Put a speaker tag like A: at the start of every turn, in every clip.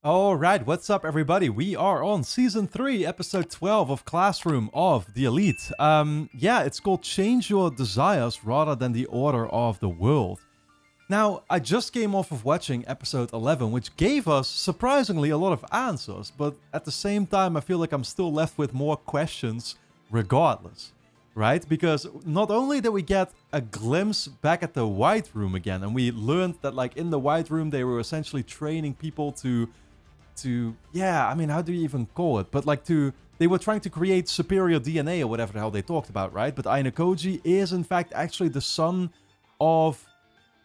A: Alright, what's up everybody? We are on Season 3, Episode 12 of Classroom of the Elite. Yeah, it's called Change Your Desires rather than the Order of the World. Now, I just came off of watching Episode 11, which gave us, surprisingly, a lot of answers, but at the same time I feel like I'm still left with more questions regardless, right? Because not only did we get a glimpse back at the White Room again, and we learned that like in the White Room they were essentially training people to yeah, I mean, how do you even call it? But like they were trying to create superior DNA or whatever the hell they talked about, right? But Aina Koji is in fact actually the son of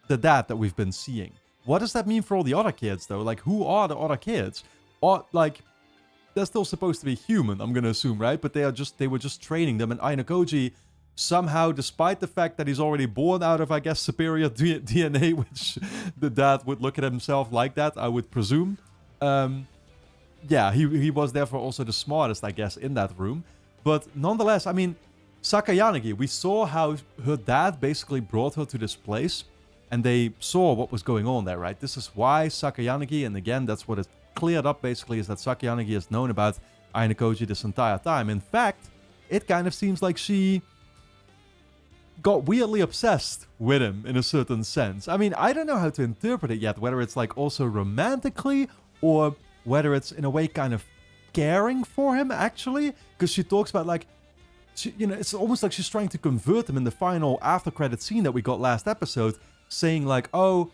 A: the dad that we've been seeing. What does that mean for all the other kids though? Like, who are the other kids? Or like, they're still supposed to be human, I'm gonna assume, right? But they were just training them, and Aina Koji somehow, despite the fact that he's already born out of, I guess, superior DNA, which the dad would look at himself like that, I would presume. Yeah, he was therefore also the smartest, I guess, in that room. But nonetheless, I mean, Sakayanagi, we saw how her dad basically brought her to this place, and they saw what was going on there, right? This is why Sakayanagi, and again, that's what it cleared up basically, is that Sakayanagi has known about Aina Koji this entire time. In fact, it kind of seems like she got weirdly obsessed with him in a certain sense. I mean, I don't know how to interpret it yet, whether it's like also romantically or whether it's in a way kind of caring for him actually, because she talks about like, it's almost like she's trying to convert him in the final after credit scene that we got last episode, saying like, oh,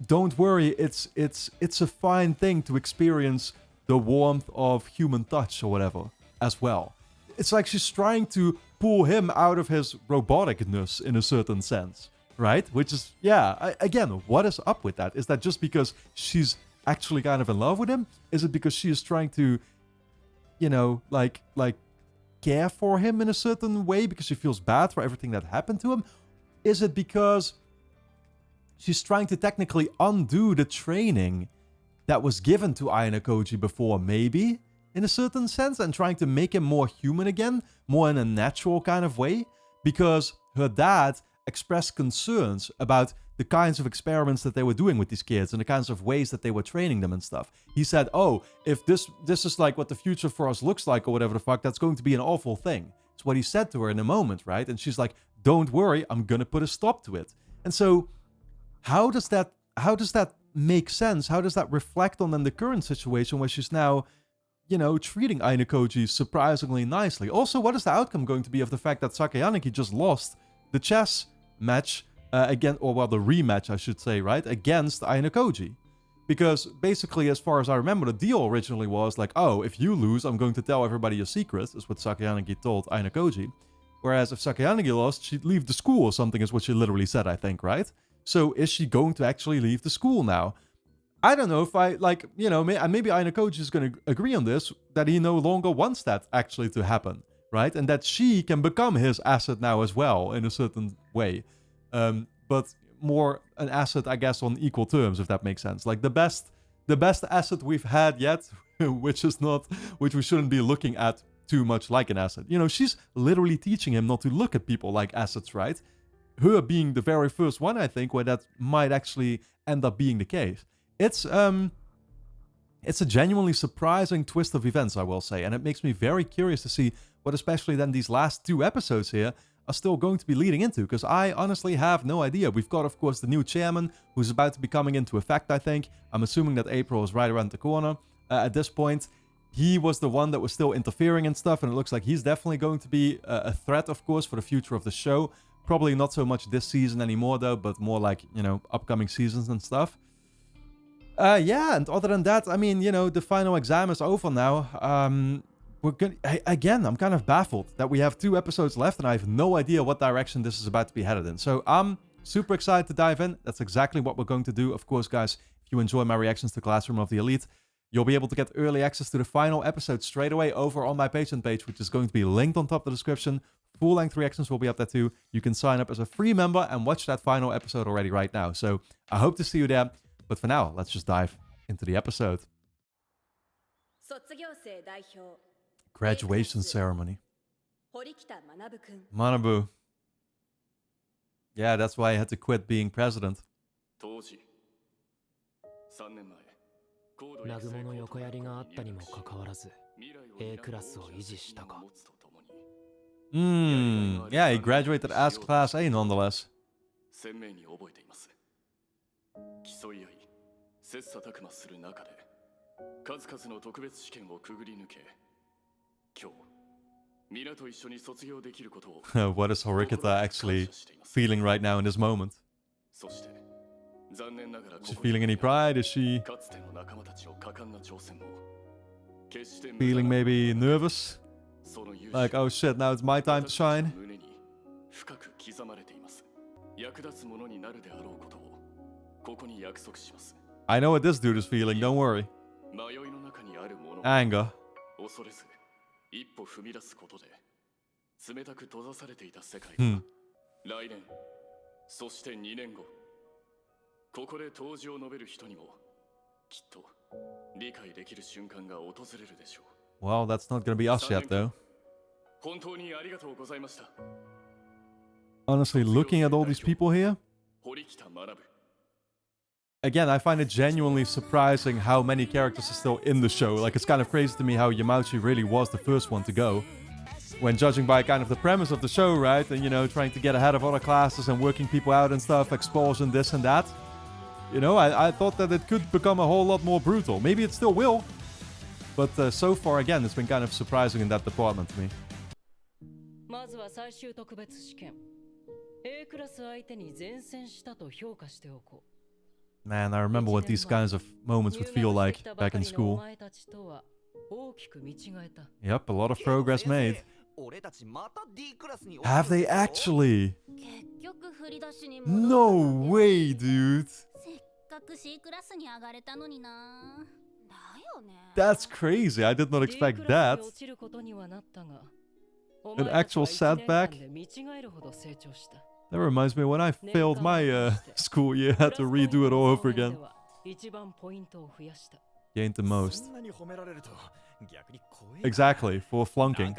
A: don't worry, it's a fine thing to experience the warmth of human touch or whatever as well. It's like she's trying to pull him out of his roboticness in a certain sense, right? Which is, yeah, again, what is up with that? Is that just because she's actually kind of in love with him? Is it because she is trying to, like care for him in a certain way because she feels bad for everything that happened to him? Is it because she's trying to technically undo the training that was given to Aina Koji before, maybe, in a certain sense, and trying to make him more human again, more in a natural kind of way? Because her dad expressed concerns about the kinds of experiments that they were doing with these kids and the kinds of ways that they were training them and stuff. He said, oh, if this is like what the future for us looks like or whatever the fuck, that's going to be an awful thing. It's what he said to her in a moment, right? And she's like, don't worry, I'm gonna put a stop to it. And so how does that make sense? How does that reflect on then the current situation where she's now, treating Aina Koji surprisingly nicely? Also, what is the outcome going to be of the fact that Sakayanagi just lost the chess match again, or well, the rematch, I should say, right, against Aina Koji? Because basically, as far as I remember, the deal originally was like, oh, if you lose, I'm going to tell everybody your secret, is what Sakayanagi told Aina Koji. Whereas if Sakayanagi lost, she'd leave the school or something, is what she literally said, I think, right? So is she going to actually leave the school now? I don't know if maybe Aina Koji is going to agree on this, that he no longer wants that actually to happen, right? And that she can become his asset now as well, in a certain way. But more an asset, I guess, on equal terms, if that makes sense. Like the best asset we've had yet, which we shouldn't be looking at too much like an asset. She's literally teaching him not to look at people like assets, right? Her being the very first one, I think, where that might actually end up being the case. It's a genuinely surprising twist of events, I will say, and it makes me very curious to see what especially then these last 2 episodes here are still going to be leading into, because I honestly have no idea. We've got, of course, the new chairman, who's about to be coming into effect, I think. I'm assuming that April is right around the corner at this point. He was the one that was still interfering and stuff, and it looks like he's definitely going to be a threat, of course, for the future of the show. Probably not so much this season anymore, though, but more like, upcoming seasons and stuff. Yeah, and other than that, I mean, the final exam is over now. Again, I'm kind of baffled that we have 2 episodes left, and I have no idea what direction this is about to be headed in. So I'm super excited to dive in. That's exactly what we're going to do. Of course, guys, if you enjoy my reactions to Classroom of the Elite, you'll be able to get early access to the final episode straight away over on my Patreon page, which is going to be linked on top of the description. Full-length reactions will be up there too. You can sign up as a free member and watch that final episode already right now. So I hope to see you there. But for now, let's just dive into the episode. Graduation ceremony. Manabu. Yeah, that's why I had to quit being president.
B: 当時3年前南雲の横やりがあったにもかかわらず A クラスを維持したか。
A: Yeah, he graduated as Class A nonetheless.
C: 鮮明に覚えています。競い合い、切磋琢磨する中で数々の特別試験をくぐり抜け、今日皆と一緒に卒業できることを。
A: What is Horikita actually feeling right now in this moment?
C: そして残念ながら
A: Is she feeling any pride? Is she
C: かつての仲間たちの果敢な挑戦も決して
A: feeling maybe nervous? Like, oh shit, now it's my time to shine?
C: 胸に深く刻まれています。役立つものになるであろうことをここに約束します。
A: I know what this dude is feeling, don't worry.
C: 迷いの中にあるもの
A: Anger.
C: 恐れず一歩踏み出すことで冷たく閉ざされていた世界が、来年そして2年後ここで答辞を述べる人にもきっと理解できる瞬間が訪れるでしょう。
A: Well, that's not gonna be us yet, though.
C: 本当にありがとうございました。
A: Honestly, looking at all these people here,
C: 堀北学
A: again, I find it genuinely surprising how many characters are still in the show. Like, it's kind of crazy to me how Yamauchi really was the first one to go. When judging by kind of the premise of the show, right? And, you know, trying to get ahead of other classes and working people out and stuff, expulsion, this and that. You know, I thought that it could become a whole lot more brutal. Maybe it still will. But so far, again, it's been kind of surprising in that department to me.
D: まずは最終特別試験 A クラス相手に善戦したと評価しておこう。
A: Man, I remember what these kinds of moments would feel like back in school. Yep, a lot of progress made. Have they actually? No way, dude. That's crazy. I did not expect that. An actual setback? That reminds me when I failed my school year, had to redo it all over again. Gained the most. Exactly, for flunking.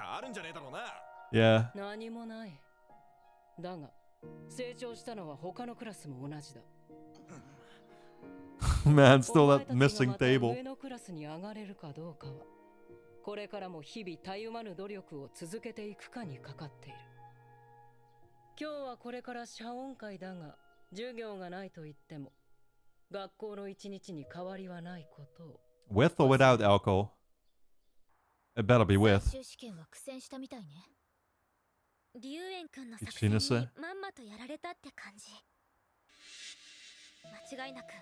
A: Yeah. Man, still that missing table.
D: これからも日々たゆまぬ努力を続けていくかにかかっている。今日はこれから謝恩会だが、授業がないと言っても、学校の一日に変わりはないことを。
A: With or without alcohol? It better be with.
E: 龍炎くんの作戦にまんまとやられたって感じ。間違いなく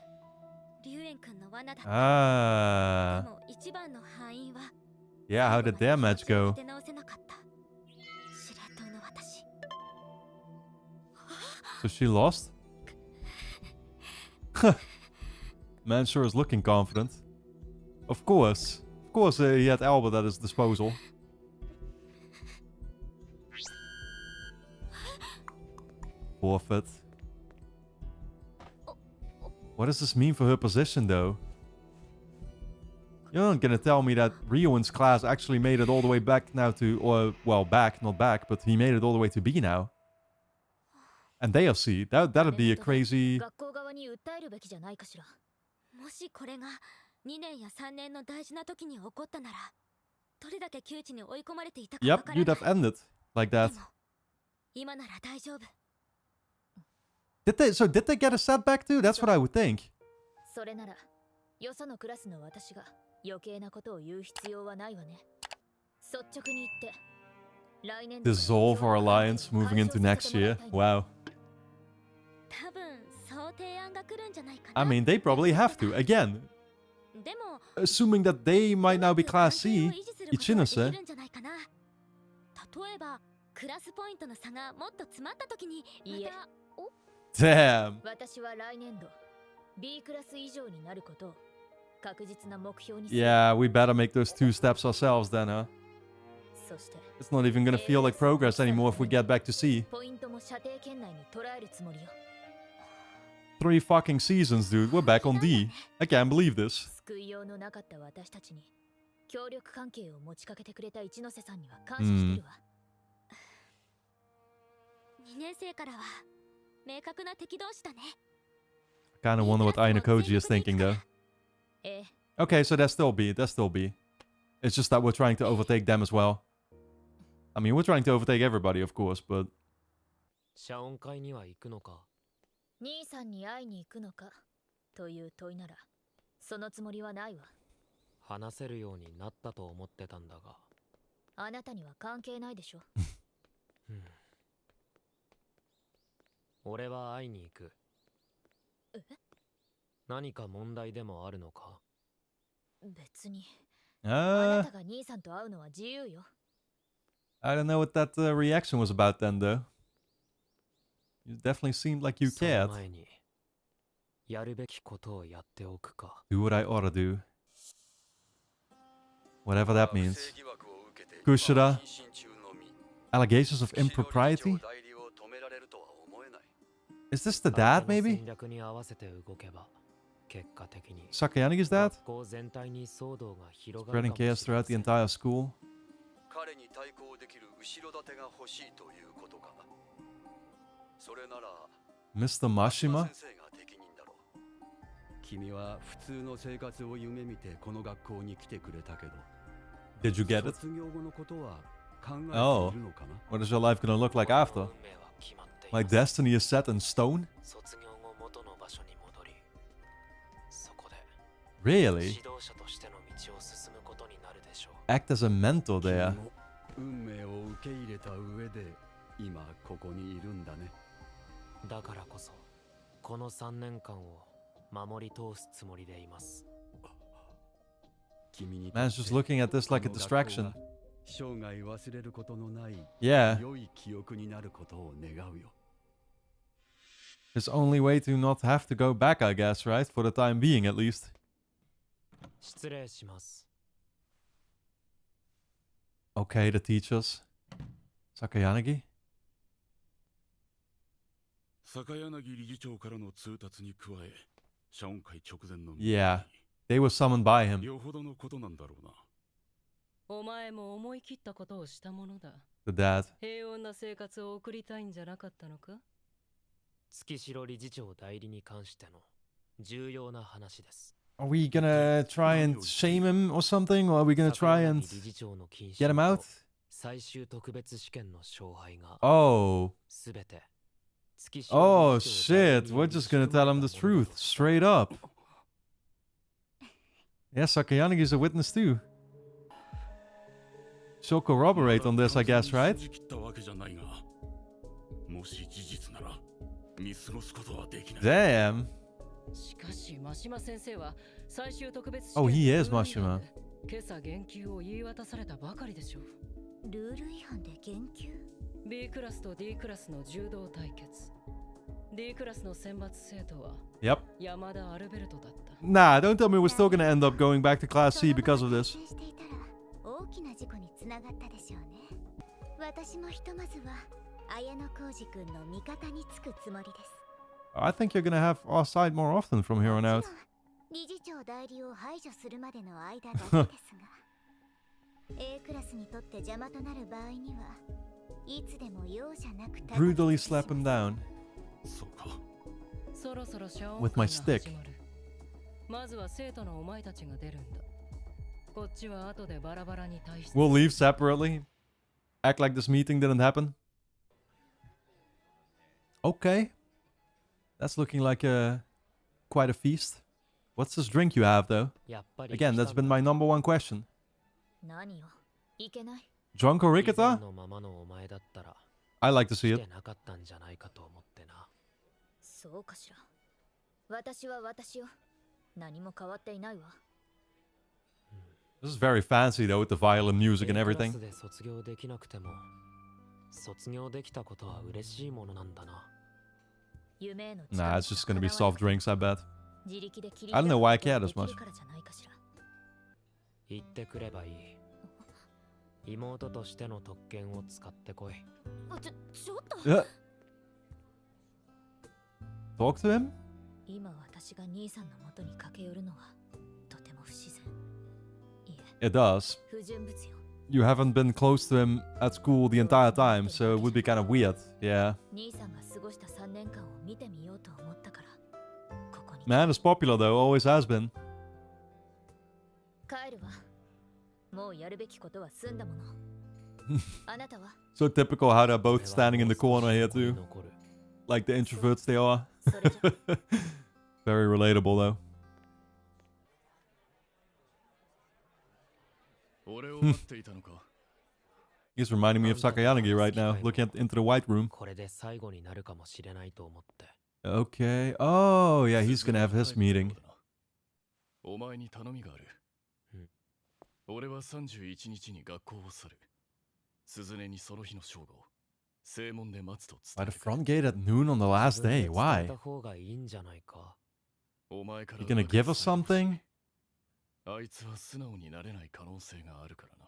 E: 龍炎くんの罠だった。
A: Ah.
E: でも一番の敗因は。
A: Yeah, how did their match go? So she lost? Man sure is looking confident. Of course. Of course he had Albert at his disposal. Forfeit. What does this mean for her position though? You're not gonna tell me that Ryoan's class actually made it all the way back now to, or, well, back, not back, but he made it all the way to B now. And they are C. That'd be a crazy... Yep, you'd have ended like that. Did they get a setback too? That's what I would think. Dissolve our alliance moving into next year. Wow. I mean, they probably have to. Again, assuming that they might now be Class C, Ichinose. Damn. Yeah, we better make those 2 steps ourselves then, huh? It's not even gonna feel like progress anymore if we get back to C. 3 fucking seasons, dude. We're back on D. I can't believe this. I kinda wonder what Aina Koji is thinking though. Okay, so there's still B. There's still B. It's just that we're trying to overtake them as well. I mean, we're trying to overtake everybody, of course, but...
B: 謝恩会には行くのか。
E: 兄さんに会いに行くのかという問いなら、そのつもりはないわ。
B: 話せるようになったと思ってたんだが。
E: あなたには関係ないでしょ。
B: 俺は会いに行く。
E: え？
B: 何か問題でもあるのか？
E: 別に。あなたが兄さんと会うのは自由よ。
A: I don't know what that reaction was about then, though. You definitely seemed like you cared.
B: その前にやるべきことをやっておくか。
A: Do what I ought to do. Whatever that means. Kushida. Allegations of impropriety? Is this the dad, maybe? Sakayanigi's dad? Spreading chaos throughout the entire school. Mr. Mashima?
F: 君は普通の生活を夢見てこの学校に来てくれたけど
A: Did you get it?
F: 卒業後のことは考えているのかな
A: What is your life gonna look like after? My destiny is set in stone? Really? Act as a mentor there.
F: 運命を受け入れた上で今ここにいるんだね。
B: だからこそこの3年間を守り通すつもりでいます。
A: Man's just looking at this like a distraction.
F: 生涯忘れることのない
A: Yeah.
F: 良い記憶になることを願うよ。
A: It's only way to not have to go back, I guess, right? For the time being, at least.
B: 失礼します。
A: Okay, the teachers. Sakayanagi?
G: 坂柳理事長からの通達に加え、謝恩会直前の
A: Yeah, they were summoned by him.
G: よほどのことなんだろうな。
D: お前も思い切ったことをしたものだ。
A: The dad.
D: 平穏な生活を送りたいんじゃなかったのか？
B: 月城理事長代理に関しての重要な話です。
A: Are we gonna try and shame him or something? Or are we gonna try and get him out?
B: 最終特別試験の勝敗が
A: Oh.
B: すべて
A: Oh shit, we're just gonna tell him the truth, straight up. Yeah, Sakayanigi's a witness too. She'll corroborate on this, I guess, right?
G: もし事実なら見過ごすことはできない。
A: Damn.
D: しかしマシマ先生は最終特別試
A: Oh,
D: 験
A: he
D: の
A: is
D: ルール違反
A: Mashima.
D: で今朝言及を言い渡されたばかりでしょう。
E: ルール違反で言及？
D: B クラスと D クラスの柔道対決。D クラスの選抜生徒は
A: Yep.
D: 山田アルベルトだった。
A: Nah, don't tell me we're still gonna end up going back to Class C because of this.
E: していたら大きな事故につながったでしょうね。私もひとまずは綾野浩二君の味方につくつもりです。
A: I think you're gonna have our side more often from here on out.
E: 理事長代理を排除するまでの間だけですがA クラスにとって邪魔となる場合にはいつでも容赦なく
A: Brutally slap him down
G: そうか。
D: そろそろ謝恩
A: with
D: 会
A: my
D: が
A: stick.
D: 始まる。まずは生徒のお前たちが出るんだ。こっちは後でバラバラに対して。
A: We'll leave separately. Act like this meeting didn't happen. Okay. That's looking like quite a feast. What's this drink you have, though?
B: やっぱり
A: Again, that's been my number one question.
E: 何よ、いけない。
A: Drunk
B: 以前
A: Horikita?
B: のままのお前だったら
A: I like to see
B: 来
A: it.
B: てなかったんじゃないかと思ってな。
E: そうかしら。私は私よ。何も変わっていないわ。
A: This is very fancy, though, with the violin music and
B: A クラ
A: everything.
B: スで卒業できなくても卒業できたことは嬉しいものなんだな。
E: 夢への
A: Nah, it's just gonna be soft drinks, I bet.
E: 自力で切り
A: I don't know why I
E: 開
A: care
E: く
A: this
E: ことが
A: much.
E: できるからじゃないかしら。
B: 言ってくればいい。妹としての特権を使ってこい。
E: ちょっと。
A: Talk to him?
E: 今私が兄さんの元に駆け寄るのはとても不自然。いえ、
A: It does.
E: 不純物よ。
A: You haven't been close to him at school the entire time, so it would be kind of weird. Yeah.
E: 兄さんが過ごした3年間を見てみようと思ったから、ここに。
A: Man is popular, though, always has been.
E: 帰るわ。もうやるべきことは済んだもの。あなたは
A: So typical how they're both standing in the corner here too. Like the introverts they are.
E: それじゃ
A: Very relatable though.
C: 俺を待っていたのか。
A: He's reminding me of Sakayanagi right now, looking into the white room.
B: これで最後になるかもしれないと思って。
A: Okay. Oh, yeah, he's gonna have his meeting.
C: お前に頼みがある。
B: うん。
C: 俺は31日に学校を去る。鈴音にその日の正午、正門で待つと
A: By
C: 伝
A: the
C: えてくれ。
A: front gate at noon on the last
B: 自分
A: day.
B: で伝え
A: Why?
B: た方がいいんじゃないか。
C: お前から
A: You gonna give us something?
C: あいつは素直になれない可能性があるからな。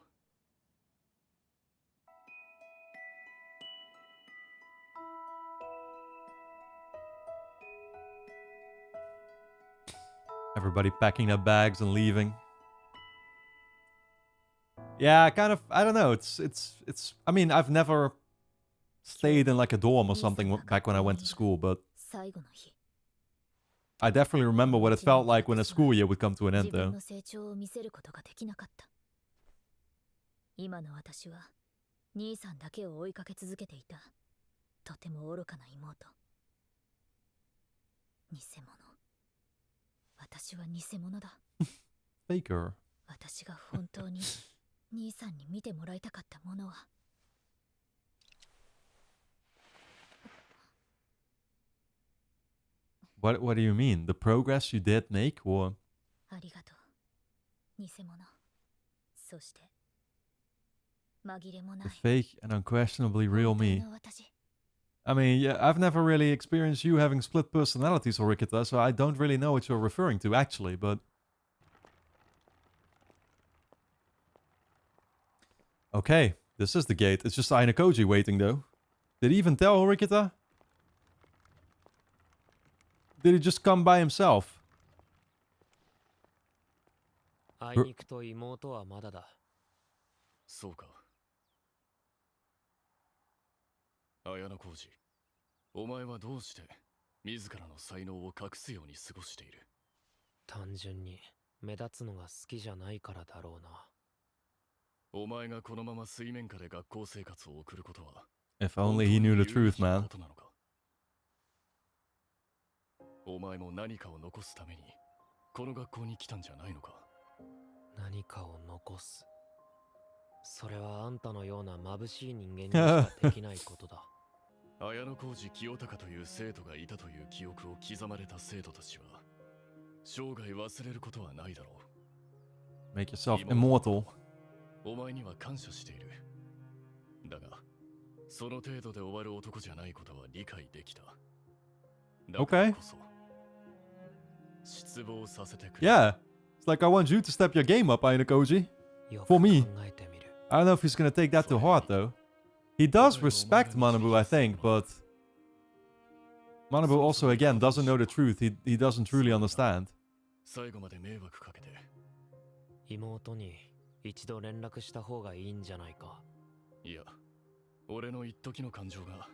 A: Everybody packing their bags and leaving. Yeah, kind of. I don't know. It's. I mean, I've never stayed in like a dorm or something back when I went to school, but
E: 最後の日。
A: I definitely remember what it felt like when a school year would come to an
E: 自
A: end,
E: 分
A: though.
E: の成長を見せることができなかった。今の私は兄さんだけを追いかけ続けていた。とても愚かな妹。偽物。私は偽物だ。
A: Faker.
E: 私が本当に兄さんに見てもらいたかったものは。
A: What do you mean? The progress you did make, or
E: ありがとう。偽物。そして紛れもな
A: the
E: い。
A: fake and unquestionably real
E: 本当
A: me?
E: の私。
A: I mean, yeah, I've never really experienced you having split personalities, Horikita, so I don't really know what you're referring to, actually, but... Okay, this is the gate. It's just Ainakoji waiting, though. Did he even tell Horikita? Did he just come by himself?
B: あいにくと妹はまだだ。
C: そうか。綾野浩二、お前はどうして自らの才能を隠すように過ごしている？
B: 単純に目立つのが好きじゃないからだろうな。
C: お前がこのまま水面下で学校生活を送ることは
A: If only he knew the truth, man.
C: ことなのか？お前も何かを残すためにこの学校に来たんじゃないのか？
B: 何かを残す。それはあんたのような眩しい人間にしかできないことだ。
C: 綾野浩二清隆という生徒がいたという記憶を刻まれた生徒たちは生涯忘れることはないだろう。
A: Make yourself immortal.
C: お前には感謝している。だがその程度で終わる男じゃないことは理解できた。だからこそ失望させてくれ。
A: Yeah, it's like I want you to step your game up, Ainakoji.
B: よく
A: For me.
B: 考えてみる。
A: I don't know if he's gonna take that to heart, though. He does respect Manabu, I think, but... Manabu also, again, doesn't know the truth. He doesn't truly understand.
C: 最後まで迷惑かけて。
B: 妹に一度連絡した方がいいんじゃないか。
C: いや、俺の一時の感情が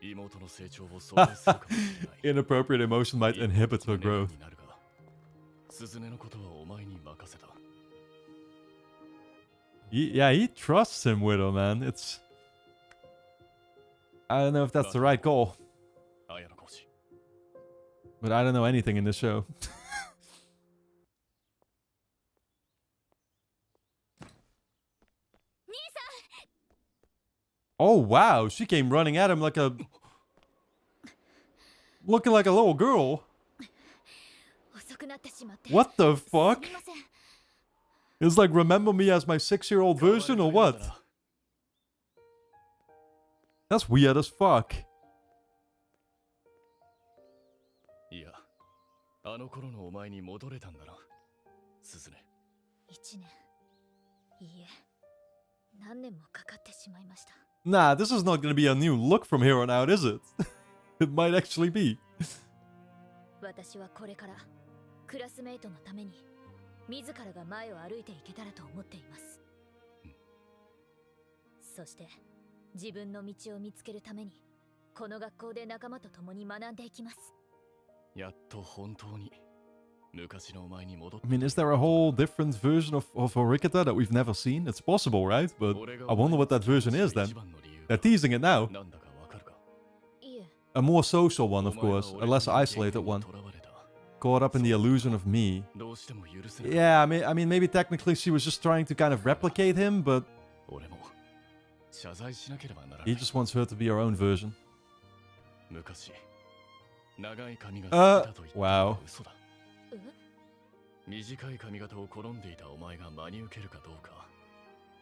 C: 妹の成長を阻害するかもしれない。
A: Inappropriate emotion might inhibit her growth.
C: 鈴音のことはお前に任せた。
A: Yeah, he trusts him with her, man. It's... I don't know if that's the right call.
C: 綾野浩二。
A: But I don't know anything in this show. Oh, wow. She came running at him like a... Looking like a little girl.
E: 遅くなってしまって。
A: What the fuck?
E: すみません。
A: It's like, remember me as my 6-year-old version or what? That's weird as fuck.
C: いや、あの頃のお前に戻れたんだな、鈴音。
E: 1年。いいえ、何年もかかってしまいました。
A: Nah, this is not gonna be a new look from here on out, is it? It might actually be.
E: 私はこれからクラスメイトのために自らが前を歩いていけたらと思っています。そして自分の道を見つけるためにこの学校で仲間と共に学んでいきます。
C: やっと本当に昔のお前に戻っ
A: I mean, is there a whole different version of Horikita that we've never seen? It's possible, right? But I wonder what that version is then. They're teasing it now.
C: なんだかわかるか
E: いえ
A: A more social one, of course. A less isolated one. Caught up in the illusion of me.
C: どうしても許せない
A: Yeah, I mean, maybe technically she was just trying to kind of replicate him, but
C: 俺も謝罪しなければならな
A: he
C: い
A: just wants her to be her own version.
C: 昔長い髪が好きだと言ったのは嘘だ
E: え
C: 短い髪型を好んでいたお前が真に受けるかどうか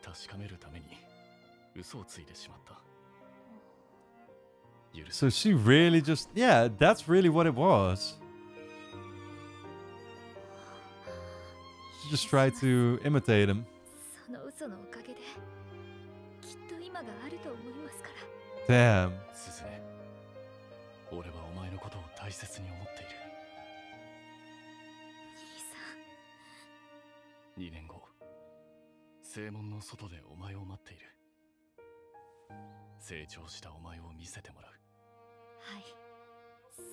C: 確かめるために嘘をついてしまった許せ
A: So she really just... Yeah, that's really what it was. She just tried to imitate him.
E: その嘘のおかげできっと今があると思いますから
A: Damn.
C: すずね俺はお前のことを大切に思っている
E: 兄さ
C: 2年後正門の外でお前を待っている成長したお前を見せてもらう
E: はい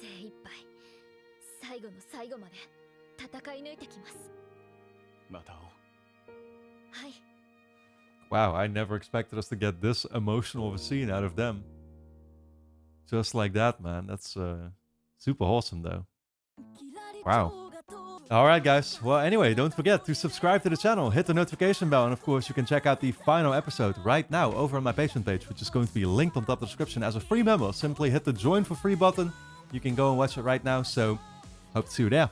E: 精一杯最後の最後まで戦い抜いてきます
C: また会おう
E: はい
A: Wow, I never expected us to get this emotional of a scene out of them. Just like that, man. That's super awesome, though. Wow. Alright, guys. Well, anyway, don't forget to subscribe to the channel, hit the notification bell, and of course, you can check out the final episode right now over on my Patreon page, which is going to be linked on top of the description as a free member. Simply hit the join for free button. You can go and watch it right now, so hope to see you there.